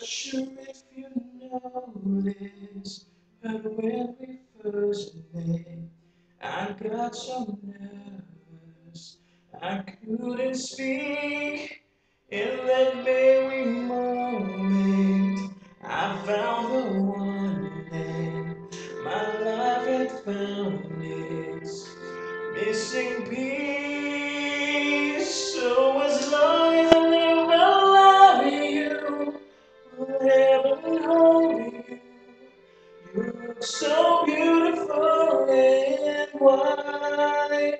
sure if you know this, but when we first met, I got so nervous I couldn't speak. In that very moment, I found the one that my life had found its missing piece. So as long as I live, I'll love you, forever holding you. You look so beautiful and white,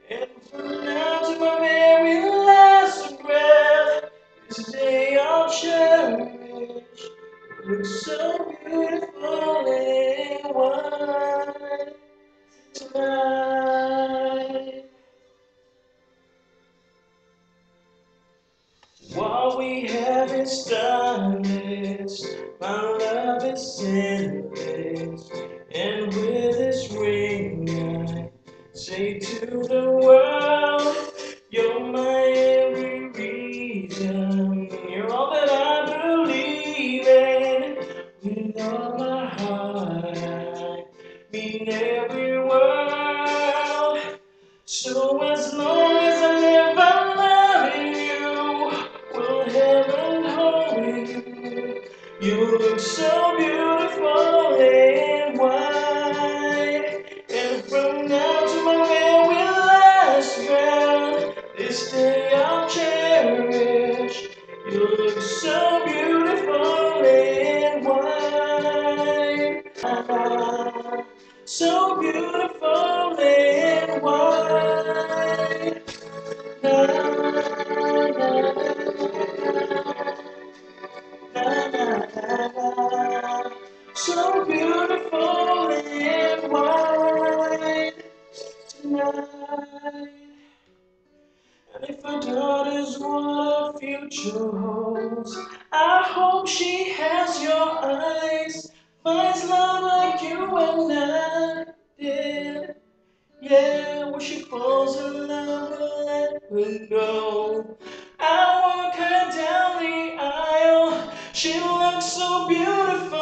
and from now to my very last breath, this day I'll cherish. You look so beautiful and white tonight. What we have is timeless, my love is endless, and with this ring I say to the world, you're my every reason, you're all that I believe in, with all my heart I mean every word. So as long as I live, I'm loving you, will heaven hold you. You look so beautiful and white, and from now to my very last breath, this day I'll cherish. You look so beautiful and white, so beautiful and white. Na, na, na. So beautiful and white tonight. And if our daughter's what our future holds, I hope she has your eyes, finds love like you and I did. Yeah, when she falls in love, we'll let her know. I walk her down the aisle, she looks so beautiful.